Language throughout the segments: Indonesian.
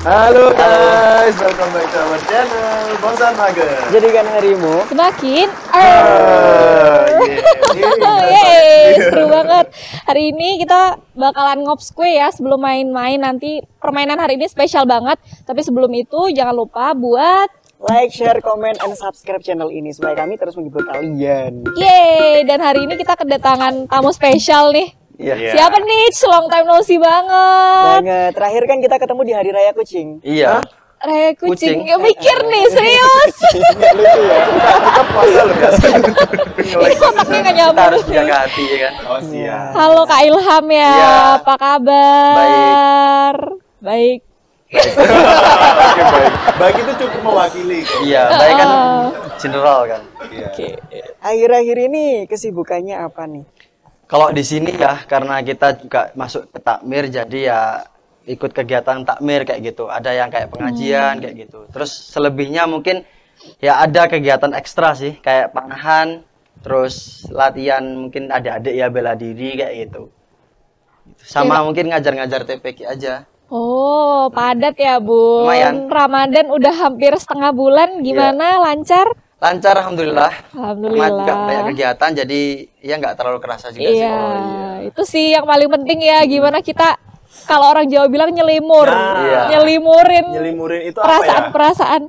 Halo guys, welcome back to our channel Bosan Mager. Jadikan harimu semakin Yeay, seru banget. Hari ini kita bakalan ngops kue ya sebelum main-main. Nanti permainan hari ini spesial banget. Tapi sebelum itu jangan lupa buat like, share, comment, and subscribe channel ini supaya kami terus menghibur kalian. yeay. Dan hari ini kita kedatangan tamu spesial nih. Iya. Siapa nih? Long time no see banget. Banget. Terakhir kan kita ketemu di Hari Raya Kucing. Iya. Raya kucing. Kucing. Gak mikir nih, serius. Nggak lucu ya? Kita puasa loh biasa. Ini otaknya gak Kita nyambung harus nih. jaga hati ya kan. Oh siap. Halo Kak Ilham ya, Iya. apa kabar? Baik. Oke, baik. Baik itu cukup mewakili. Iya, baik kan general kan. Iya. Akhir-akhir ini kesibukannya apa nih? Kalau di sini ya karena kita juga masuk ke takmir jadi ya ikut kegiatan takmir kayak gitu. Ada yang kayak pengajian kayak gitu. Terus selebihnya mungkin ya ada kegiatan ekstra sih kayak panahan, terus latihan mungkin adik-adik ya bela diri kayak gitu. Sama mungkin ngajar-ngajar TPQ aja. Oh, padat ya, Bun. Lumayan. Ramadan udah hampir setengah bulan, gimana? Lancar? Lancar alhamdulillah. Alhamdulillah. Karena juga banyak kegiatan jadi ya nggak terlalu kerasa juga sih. Iya, itu sih yang paling penting ya. Gimana kita, kalau orang Jawa bilang nyelimur, Nah, iya. Nyelimurin itu apa ya? perasaan-perasaan,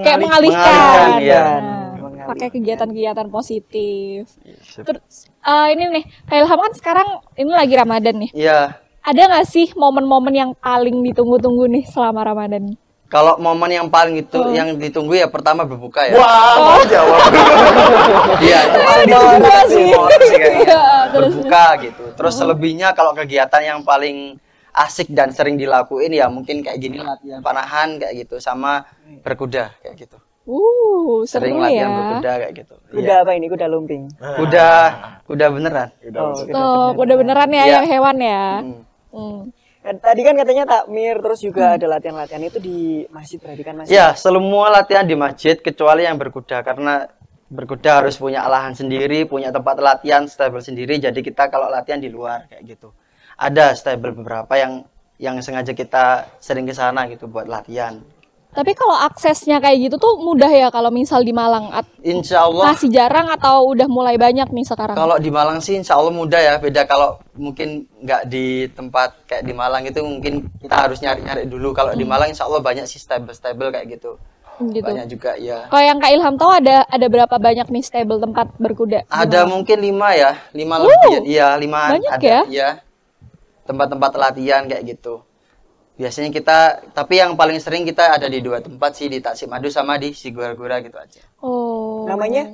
kayak Mengalihkan, mengalihkan. iya. Nah, pakai kegiatan-kegiatan positif. Iya. Terus ini nih, Kak Ilham kan sekarang ini lagi Ramadan nih. Iya. Ada nggak sih momen-momen yang paling ditunggu-tunggu nih selama Ramadan? Kalau momen yang paling itu yang ditunggu ya pertama berbuka ya. Wah, mau jawab. Iya, itu paling Semua ditunggu sih. semua orang sih kayaknya. Iya, terus. Berbuka gitu. Terus selebihnya kalau kegiatan yang paling asik dan sering dilakuin ya mungkin kayak gini latihan panahan kayak gitu sama berkuda kayak gitu. Seru Sering ya. latihan berkuda kayak gitu. Kuda apa ini? Kuda lumping. Kuda beneran. Tuh, udah beneran ya Iya. yang hewan ya. Hmm. Tadi kan katanya takmir, terus juga ada latihan-latihan itu di masjid, berarti kan masjid? Ya, semua latihan di masjid kecuali yang berkuda karena berkuda harus punya lahan sendiri, punya tempat latihan stable sendiri. Jadi kita kalau latihan di luar kayak gitu. Ada stable beberapa yang sengaja kita sering ke sana gitu buat latihan. Tapi kalau aksesnya kayak gitu tuh mudah ya kalau misal di Malang. Insya Allah Masih jarang atau udah mulai banyak nih sekarang? kalau di Malang sih insya Allah mudah ya. Beda kalau mungkin nggak di tempat kayak di Malang itu mungkin kita harus nyari-nyari dulu. Kalau di Malang insya Allah banyak sih stable kayak gitu. Gitu. Banyak juga ya. Kalau yang Kak Ilham tahu ada berapa banyak nih stable tempat berkuda? Ada mungkin 5 ya, 5 lebih. Iya, 5 banyak ada. ya? Iya. Tempat-tempat latihan kayak gitu. Biasanya kita, tapi yang paling sering kita ada di 2 tempat sih, di Taksimadu sama di Sigura-gura gitu aja. Oh. Namanya?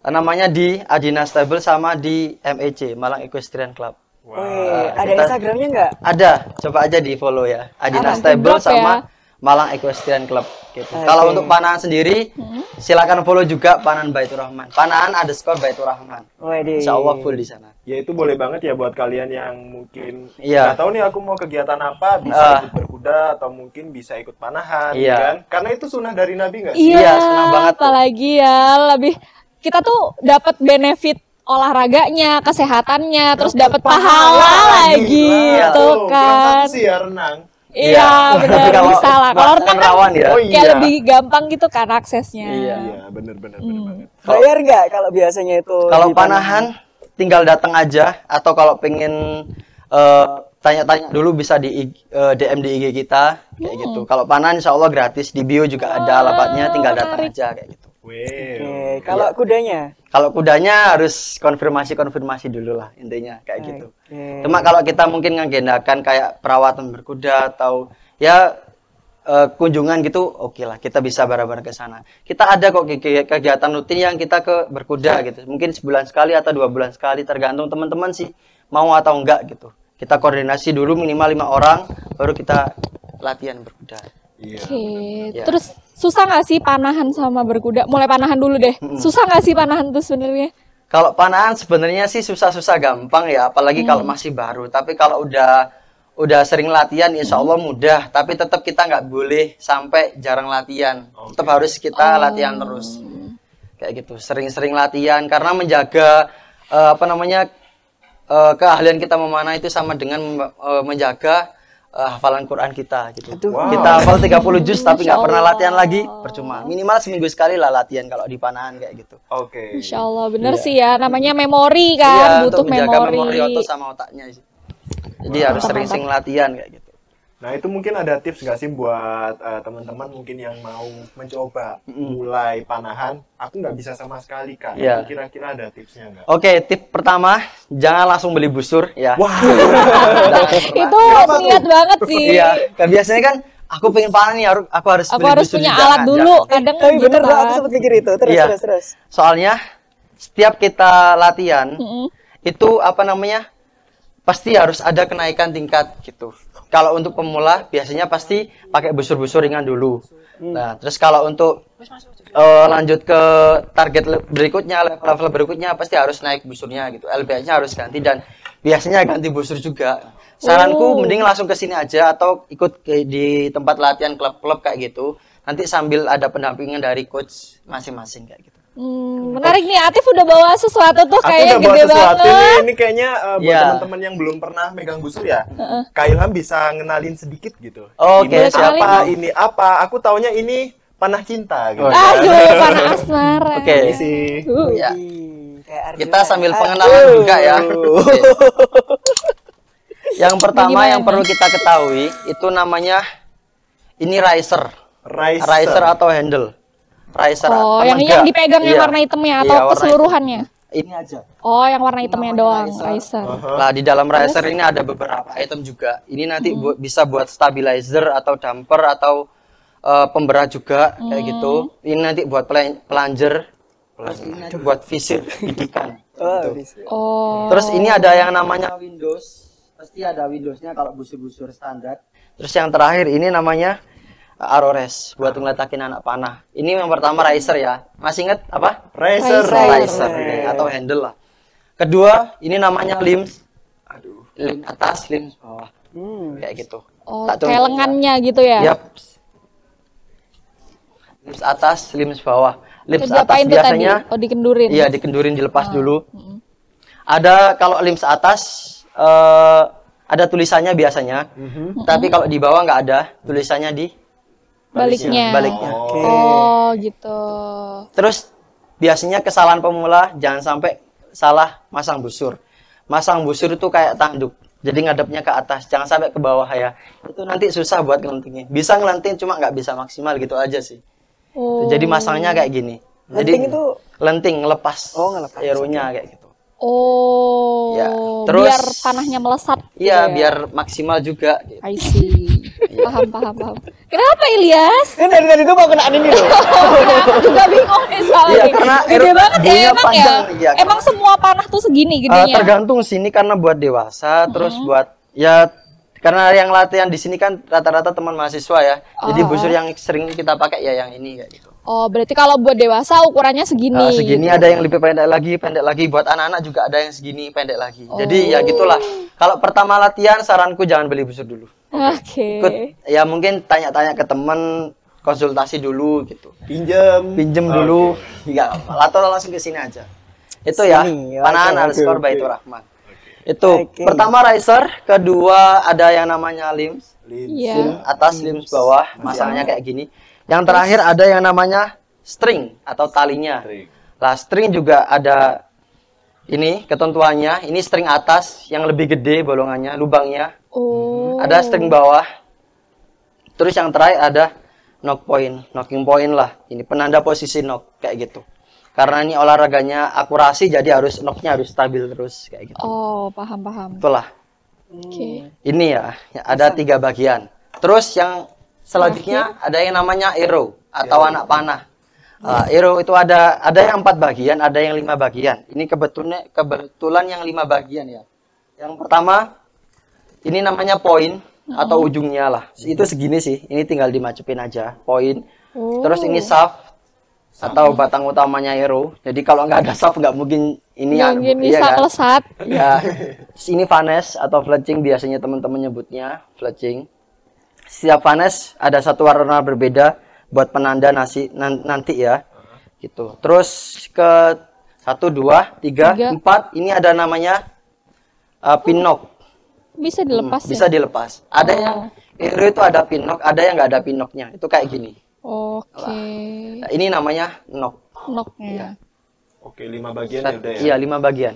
Namanya di Adina Stable sama di MEC, Malang Equestrian Club. Wih, ada kita- Instagramnya nggak? Ada, coba aja di follow ya. Adina Apa? Stable Drop sama ya? Malang Equestrian Club gitu. Oke. Kalau untuk panahan sendiri, silakan follow juga Panahan Baitur Rahman. Panahan _Baitur Rahman. Waduh. Insya Allah full di sana. Ya itu boleh banget ya buat kalian yang mungkin Iya. nggak tahu nih aku mau kegiatan apa, bisa ikut berkuda atau mungkin bisa ikut panahan, Iya. kan? Karena itu sunnah dari Nabi nggak sih? Iya, Iya, senang banget tuh. apalagi ya lebih kita tuh dapat benefit olahraganya, kesehatannya, terus dapat pahala lagi Iya, gitu Kurang kan. satu sih ya renang. Iya, benar Tapi kalau bisa lah. Kalau buat renang kan rawan ya. Oh, kayak iya. lebih gampang gitu kan aksesnya. Iya. Iya, bener banget. Bayar nggak kalau biasanya itu? Kalau di panahan tinggal datang aja atau kalau pengen tanya-tanya dulu bisa di DM di IG kita kayak gitu. Kalau panahan insya Allah gratis, di bio juga ada alamatnya, tinggal datang aja kayak gitu. Oke, kalau kudanya? Kalau kudanya harus konfirmasi dulu lah intinya kayak gitu. Oke. Cuma kalau kita mungkin ngagendakan kayak perawatan berkuda atau ya kunjungan gitu, oke lah kita bisa bareng-bareng ke sana. Kita ada kok kegiatan rutin yang kita ke berkuda gitu. Mungkin sebulan sekali atau 2 bulan sekali tergantung teman-teman sih mau atau enggak gitu. Kita koordinasi dulu minimal 5 orang baru kita latihan berkuda. Iya. Oke, Ya. terus susah nggak sih panahan sama berkuda? Mulai panahan dulu deh. Susah nggak sih panahan tuh sebenarnya? Kalau panahan sebenarnya sih susah-susah gampang ya, apalagi kalau masih baru. Tapi kalau udah sering latihan, insya Allah mudah. Tapi tetap kita nggak boleh sampai jarang latihan. Tetap harus kita latihan terus. Kayak gitu, sering-sering latihan karena menjaga keahlian kita memanah itu sama dengan menjaga hafalan Quran kita gitu. Aduh. Wow. Kita hafal 30 juz tapi nggak Masya pernah Allah. latihan lagi, percuma. Minimal seminggu sekali lah latihan kalau di panahan kayak gitu. Oke. Insya Allah bener sih ya, namanya memori kan, Iya, butuh untuk menjaga memori memori. otot sama otaknya sih. Jadi harus sering-sering latihan kayak gitu. Nah, itu mungkin ada tips nggak sih buat teman-teman mungkin yang mau mencoba mulai panahan? Aku nggak bisa sama sekali, Kak. Iya. Kira-kira ada tipsnya nggak? Oke, tip pertama, jangan langsung beli busur ya. Wah, Itu niat banget sih. Iya, kan biasanya kan aku pengen panah nih, aku harus Aku beli harus busur punya juga. alat Nah, dulu, jangan. kadang Tapi gitu bener tuh, aku kan. sempat mikir itu. Terus, Iya. terus. Soalnya setiap kita latihan itu apa namanya pasti harus ada kenaikan tingkat gitu. Kalau untuk pemula biasanya pasti pakai busur-busur ringan dulu. Nah, terus kalau untuk lanjut ke target berikutnya, level berikutnya pasti harus naik busurnya gitu. LBH-nya harus ganti dan biasanya ganti busur juga. Saranku mending langsung ke sini aja atau ikut di tempat latihan klub-klub kayak gitu. Nanti sambil ada pendampingan dari coach masing-masing kayak gitu. Menarik nih, Atif udah bawa sesuatu tuh aku kayak udah bawa gede sesuatu banget. nih. Ini kayaknya buat Iya. teman-teman yang belum pernah megang busur ya. Kak Ilham bisa ngenalin sedikit gitu. Oke, Ini siap. apa? Ini apa? Aku taunya ini panah cinta gitu. Oh, Aduh, panah asmara. Oke. Ini sih. Ya. Ih, kayak Arjuna Kita sambil ya. pengenalan Aduh. juga ya. Oke. Yang pertama Gimana? yang perlu kita ketahui itu namanya ini riser. Riser atau handle. Riser Oh, apa yang enggak? dipegang yang Iya. warna hitamnya atau Iya, warna keseluruhannya? hitam. Ini aja. Oh, yang warna hitamnya doang, riser. Nah, di dalam riser ini ada beberapa item juga. Ini nanti bisa buat stabilizer atau damper atau pemberat juga kayak gitu. Ini nanti buat plunger. Terus ini nanti buat visir bidikan. Oh, bisa. Oh. Terus ini ada yang namanya Windows. Pasti ada Windowsnya kalau busur-busur standar. Terus yang terakhir ini namanya Arores buat ngeletakin anak panah. Ini yang pertama riser ya. Masih inget apa? Riser. Riser oke, atau handle lah. Kedua ini namanya limbs. Aduh, lim atas, limbs bawah. Kayak gitu. Oh, Tak kayak contoh. lengannya gitu ya? Yap. Limbs atas, limbs bawah. Limbs Terus atas diapain tuh tadi? biasanya Oh, dikendurin. iya dikendurin dilepas dulu. Ada kalau limbs atas ada tulisannya biasanya. Tapi kalau di bawah nggak ada tulisannya di Baliknya. baliknya. Oh, gitu. Terus biasanya kesalahan pemula jangan sampai salah masang busur. Masang busur itu kayak tanduk. Jadi ngadepnya ke atas, jangan sampai ke bawah ya. Itu nanti susah buat ngelentingnya. Bisa ngelenting cuma nggak bisa maksimal gitu aja sih. Oh. Jadi masangnya kayak gini. Lenting itu? lenting ngelepas. Oh, ngelepas. Aeronya kayak gitu. Oh. Ya, terus- biar panahnya melesat. gitu Iya, ya? biar maksimal juga. Gitu. I see. Paham, paham, paham. Kenapa Ilyas? Kan dari tadi tuh mau kenaan ini loh. Aku juga bingung nih soalnya. Iya, karena gede banget ya, bunya emang panjang, ya. iya. Emang semua panah tuh segini gedenya. Tergantung sini karena buat dewasa, terus buat ya karena yang latihan di sini kan rata-rata teman mahasiswa ya. Jadi busur yang sering kita pakai ya yang ini kayak gitu. Oh, berarti kalau buat dewasa ukurannya segini. Segini ada yang lebih pendek lagi. Buat anak-anak juga ada yang segini pendek lagi. Jadi ya gitulah. Kalau pertama latihan, saranku jangan beli busur dulu. Oke. Ikut, ya mungkin tanya-tanya ke teman, konsultasi dulu gitu. Pinjem dulu. Ya, atau langsung ke sini aja. Itu ya, Sini, panahan oke, underscore oke. Baitur Rahman. Itu Oke. pertama riser, kedua ada yang namanya limbs. Iya. Lim atas, limbs bawah, masangnya kayak gini. Yang terakhir ada yang namanya string atau talinya. Lah string juga ada ini ketentuannya. Ini string atas yang lebih gede bolongannya, lubangnya. Oh. Ada string bawah. Terus yang terakhir ada knock point, knocking point lah. Ini penanda posisi knock kayak gitu. Karena ini olahraganya akurasi jadi harus knocknya harus stabil terus kayak gitu. Oh, paham, paham. Itulah. Oke. Ini ya ada 3 bagian. Terus yang selanjutnya ada yang namanya arrow atau anak panah. Arrow itu ada yang 4 bagian, ada yang 5 bagian. Ini kebetulan yang 5 bagian ya. Yang pertama ini namanya point atau ujungnya lah. Itu segini sih. Ini tinggal dimacepin aja point. Terus ini shaft atau batang utamanya arrow. Jadi kalau nggak ada shaft nggak mungkin ini Nggak mungkin iya bisa kan? melesat. Ya, terus ini vanes atau fletching biasanya teman-teman nyebutnya fletching. Setiap vanes ada satu warna berbeda buat penanda nanti ya, gitu. Terus ke 1, 2, 3, 4 ini ada namanya pin knock. bisa dilepas Bisa ya? dilepas. Ada yang hero itu ada pinlock, ada yang nggak ada pinlocknya. Itu kayak gini. Oke. Nah, ini namanya knock. Knocknya. Oke, 5 bagian ya udah ya. Iya, 5 bagian.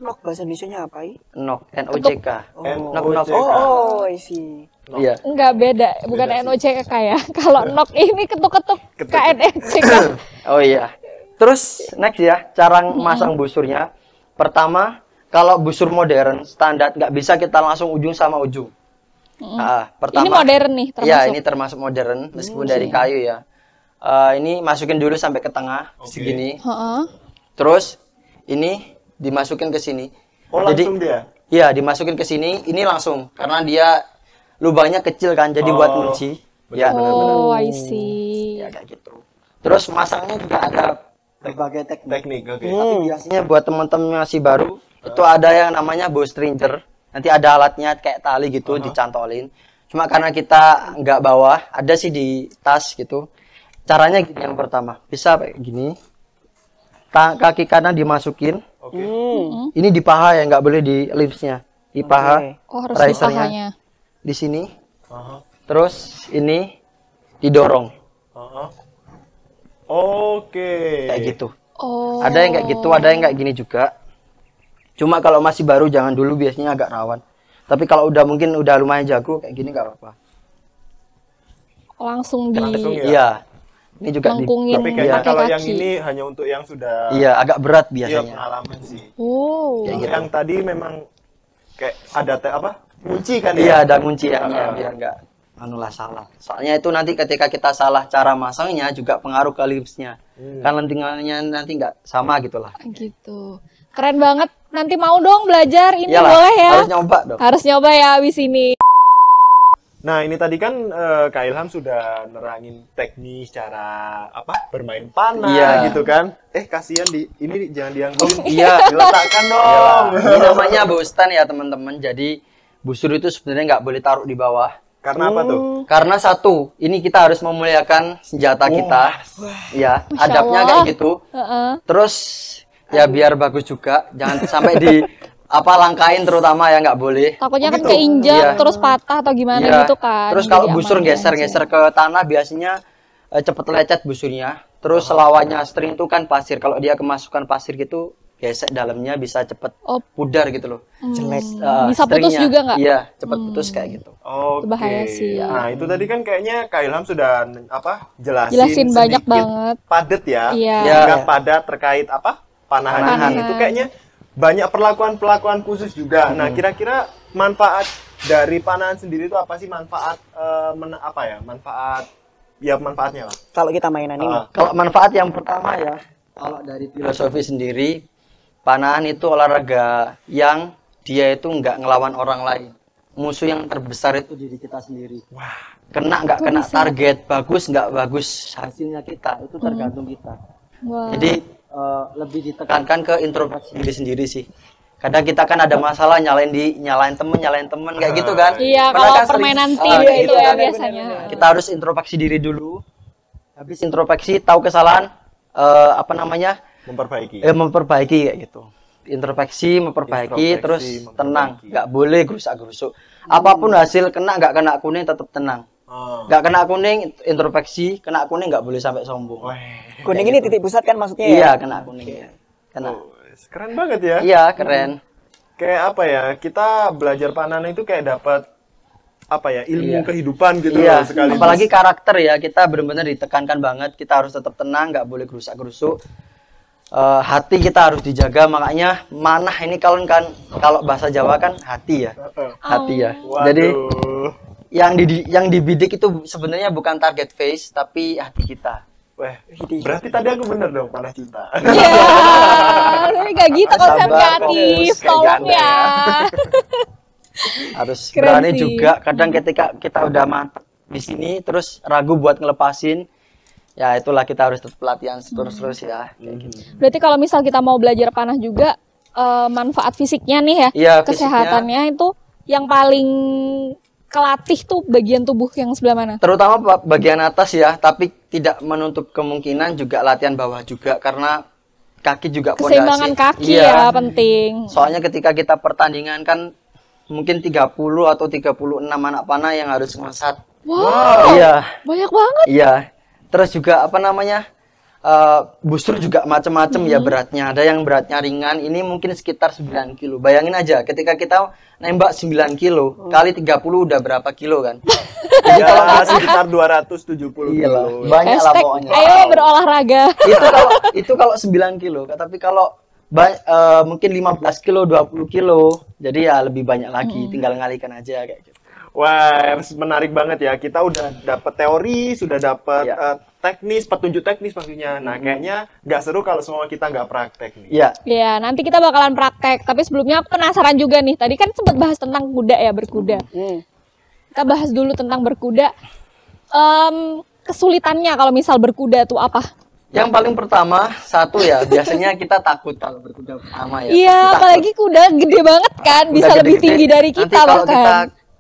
Knock bahasa Indonesia apa ya? Knock, NOCK. Knock, knock. Oh, I see. Iya. Enggak beda, bukan Beda sih. NOCK ya. Kalau knock ini ketuk-ketuk KNOCK. Oh iya. Terus next ya, cara masang busurnya. Pertama, kalau busur modern standar nggak bisa kita langsung ujung sama ujung. Pertama. Ini modern nih termasuk. Iya, ini termasuk modern meskipun dari kayu ya. Ini masukin dulu sampai ke tengah segini. Heeh. Terus ini dimasukin ke sini. Oh, langsung dia? Iya, dimasukin ke sini. Ini langsung karena dia lubangnya kecil kan, jadi buat kunci. Ya. Oh, I see. Ya kayak gitu. Terus masangnya juga ada berbagai Teknik, oke. Tapi biasanya buat teman-teman masih baru itu ada yang namanya bow stringer. Nanti ada alatnya kayak tali gitu dicantolin. Cuma karena kita nggak bawa, ada sih di tas gitu. Caranya gini yang pertama, bisa kayak gini. Kaki kanan dimasukin. Oke. Ini di paha ya, nggak boleh di lipsnya. Di paha. Oh, harus di risernya pahanya. di sini. Aha. Terus ini didorong Aha. Oke. kayak gitu. Oh. Ada yang kayak gitu, ada yang kayak gini juga. Cuma kalau masih baru jangan dulu, biasanya agak rawan. Tapi kalau udah mungkin udah lumayan jago kayak gini nggak apa-apa. Langsung di Langsung ya? Iya. Ini juga Lengkungin. Tapi kayaknya pakai kalau kaki. yang ini hanya untuk yang sudah iya agak berat iya, biasanya. pengalaman sih. Oh. Kayak gitu. Yang tadi memang kayak ada apa? Kunci kan Iya ya? ada kunciannya biar nggak anulah salah. Soalnya itu nanti ketika kita salah cara masangnya juga pengaruh ke lipsnya. Kan lentingannya nanti nggak sama gitulah. Gitu. Keren banget. Nanti mau dong belajar ini Iyalah, boleh ya? harus nyoba dong. Harus nyoba ya abis ini. Nah, ini tadi kan Kak Ilham sudah nerangin teknis cara apa? Bermain panah Iya. gitu kan. Kasihan ini jangan dianggurin. Iya. Diletakkan dong. Iyalah. Ini namanya bustan ya teman-teman. Jadi busur itu sebenarnya nggak boleh taruh di bawah. Karena apa tuh? Karena satu, ini kita harus memuliakan senjata kita. Ya, Masya adabnya Allah. kayak gitu. Heeh. Terus ya biar bagus juga, jangan sampai di langkain terutama ya nggak boleh. Takutnya kan gitu? keinjak Iya. terus patah atau gimana Iya. gitu kan. Terus kalau Jadi busur aman ya. geser-geser ke tanah biasanya cepet lecet busurnya. Terus lawannya string itu kan pasir. Kalau dia kemasukan pasir gitu, gesek dalamnya bisa cepet Oh. pudar gitu loh. Jelek. Bisa putus Stringnya. juga nggak? Iya, cepet putus kayak gitu. Oke. Bahaya sih. Nah, itu tadi kan kayaknya Kak Ilham sudah jelasin Jelasin banyak sedikit banget. padat ya. Iya. Nggak padat terkait apa? Panahan. Panahan. Itu kayaknya banyak perlakuan-perlakuan khusus juga. Nah, kira-kira manfaat dari panahan sendiri itu apa sih? Manfaat manfaatnya lah. Kalau kita mainan ini. Kalau manfaat yang pertama ya, kalau dari filosofi sendiri, panahan itu olahraga yang dia itu nggak ngelawan orang lain. Musuh yang terbesar itu diri kita sendiri. Wah, kena nggak kena target, bagus nggak bagus hasilnya kita, itu tergantung kita. Wah. Jadi lebih ditekankan ke introspeksi diri sendiri sih. Kadang kita kan ada masalah nyalain temen kayak gitu kan. Iya, Pernah kalau kan sering- permainan Ah, tim kayak gitu ya kan. biasanya. Kita harus introspeksi diri dulu. Habis introspeksi tahu kesalahan Memperbaiki. memperbaiki kayak gitu. Introspeksi, memperbaiki, terus tenang, nggak boleh gerusak-gerusuk. Apapun hasil kena nggak kena kuning tetap tenang. Nggak kena kuning introspeksi, kena kuning nggak boleh sampai sombong. Kuning ini titik pusat kan maksudnya ya? Iya kena kuning ya. Kena. Keren banget ya. Iya keren. Kayak apa ya? Kita belajar panahan itu kayak dapat apa ya? Ilmu kehidupan gitu Iya. loh sekaligus. Apalagi karakter ya, kita benar-benar ditekankan banget. Kita harus tetap tenang, nggak boleh gerusak-gerusuk. Hati kita harus dijaga, makanya manah ini kalau bahasa Jawa kan hati ya. Hati ya. Waduh. Jadi yang dibidik itu sebenarnya bukan target face tapi hati kita. Wah, berarti tadi aku bener dong panah cinta. Iya, tapi gak gitu konsepnya Sabar, Atif, fokus, tolong kayak ya. Harus Keren berani sih. juga. Kadang ketika kita udah mantap di sini terus ragu buat ngelepasin, ya itulah kita harus tetap latihan terus-terus ya. Kayak gitu. Berarti kalau misal kita mau belajar panah juga, manfaat fisiknya nih ya, Iya, kesehatannya itu yang paling kelatih tuh bagian tubuh yang sebelah mana? Terutama bagian atas ya, tapi tidak menutup kemungkinan juga latihan bawah juga karena kaki juga pondasi. Keseimbangan kaki Iya. ya penting. Soalnya ketika kita pertandingan kan mungkin 30 atau 36 anak panah yang harus ngesat. Wow, Iya, banyak banget. iya. Terus juga apa namanya? Busur juga macam-macam ya beratnya. Ada yang beratnya ringan, ini mungkin sekitar 9 kilo. Bayangin aja ketika kita nembak 9 kilo kali 30 udah berapa kilo kan? Ya, sekitar 270 Iya lah, kilo. banyak lah Hashtag, pokoknya. ayo berolahraga. Itu kalau 9 kilo, tapi kalau mungkin 15 kilo, 20 kilo, jadi ya lebih banyak lagi, tinggal ngalikan aja kayak gitu. Wah, menarik banget ya. Kita udah dapet teori, sudah dapet Ya. teknis, petunjuk teknis maksudnya. Nah, kayaknya nggak seru kalau semua kita nggak praktek nih. Iya, Ya, nanti kita bakalan praktek. Tapi sebelumnya aku penasaran juga nih. Tadi kan sempat bahas tentang kuda ya, berkuda. Kita bahas dulu tentang berkuda. Kesulitannya kalau misal berkuda tuh apa? yang paling pertama satu ya, biasanya kita takut kalau berkuda pertama ya. Iya, Takut. apalagi kuda gede banget kan, bisa Udah lebih gede-gede. tinggi dari Nanti kita kalau bahkan. kita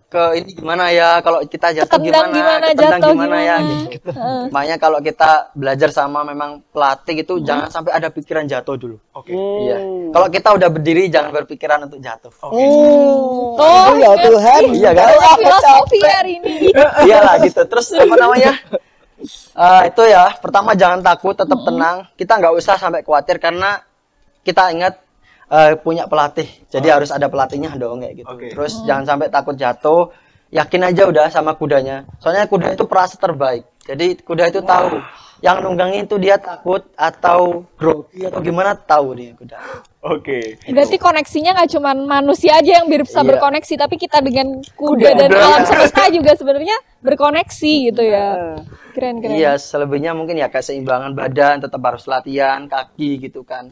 ke ini gimana ya, kalau kita jatuh Ketendang gimana, ketendang jatuh gimana ya gimana. gitu. Makanya kalau kita belajar sama memang pelatih itu jangan sampai ada pikiran jatuh dulu. Oke. Iya. Kalau kita udah berdiri jangan berpikiran untuk jatuh. Tuh, Ya Tuhan. Iya kan? banyak filosofi hari ini. Iyalah gitu. Terus apa namanya? Itu ya, pertama jangan takut, tetap tenang. Kita nggak usah sampai khawatir karena kita ingat punya pelatih. Jadi harus ada pelatihnya dong kayak gitu. Oke. Terus jangan sampai takut jatuh. Yakin aja udah sama kudanya. Soalnya kuda itu perasa terbaik. Jadi kuda itu tahu yang nunggangin itu dia takut atau grogi atau gimana, tahu dia kuda. Oke. Berarti koneksinya nggak cuma manusia aja yang bisa Iya. berkoneksi, tapi kita dengan kuda dan alam semesta juga sebenarnya berkoneksi gitu ya. Keren. Iya, selebihnya mungkin ya keseimbangan badan, tetap harus latihan kaki gitu kan.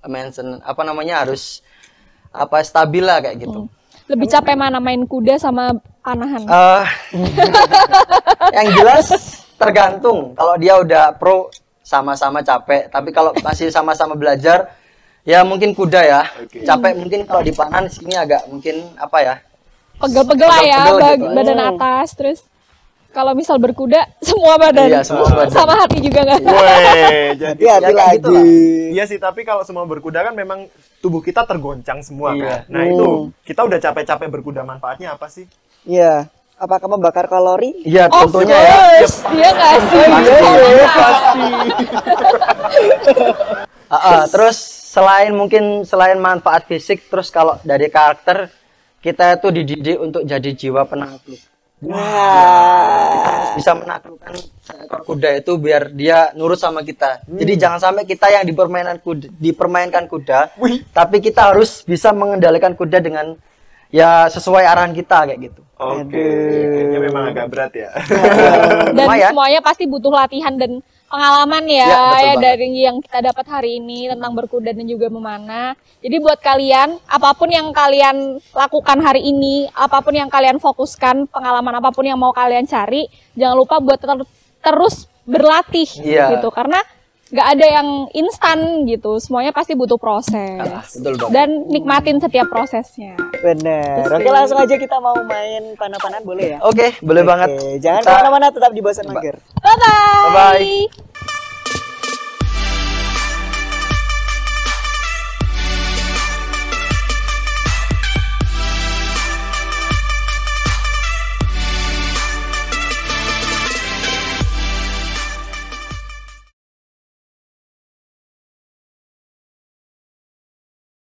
Mensen apa namanya harus stabil lah kayak gitu. Lebih capek mana main kuda sama panahan? Yang jelas tergantung. Kalau dia udah pro sama-sama capek, tapi kalau masih sama-sama belajar ya mungkin kuda ya. Oke. Capek mungkin kalau di panan sini agak mungkin apa ya? Pegel-pegel lah ya, Pegel-pegel gitu. badan atas. Terus kalau misal berkuda semua badan, Iya, semua badan. sama hati juga nggak? Weh, jadi Hati-hati Ya, kayak lagi. gitu lah. iya sih, tapi kalau semua berkuda kan memang tubuh kita tergoncang semua Iya. kan. Nah, itu kita udah capek-capek berkuda, manfaatnya apa sih? Iya. Apakah membakar kalori? Iya, Of tentunya ya. course, dia nggak sih? Terus selain manfaat fisik, terus kalau dari karakter kita itu dididik untuk jadi jiwa penakluk. Wah. Bisa menaklukkan seekor kuda itu biar dia nurut sama kita. Jadi jangan sampai kita yang dipermainkan kuda, tapi kita harus bisa mengendalikan kuda dengan ya sesuai arahan kita kayak gitu. Oke, kayaknya memang agak berat ya. Dan Lumayan. semuanya pasti butuh latihan dan pengalaman Ya, betul ya banget. dari yang kita dapat hari ini tentang berkuda dan juga memanah. Jadi buat kalian, apapun yang kalian lakukan hari ini, apapun yang kalian fokuskan, pengalaman apapun yang mau kalian cari, jangan lupa buat terus berlatih Iya. gitu. Karena nggak ada yang instan gitu, semuanya pasti butuh proses. Betul banget. Dan nikmatin setiap prosesnya. Bener. Oke, langsung aja kita mau main panah-panahan boleh ya? Oke, boleh banget. Oke, jangan Kita- kemana-mana, tetap di Bosan Mager. Bye-bye! Bye-bye.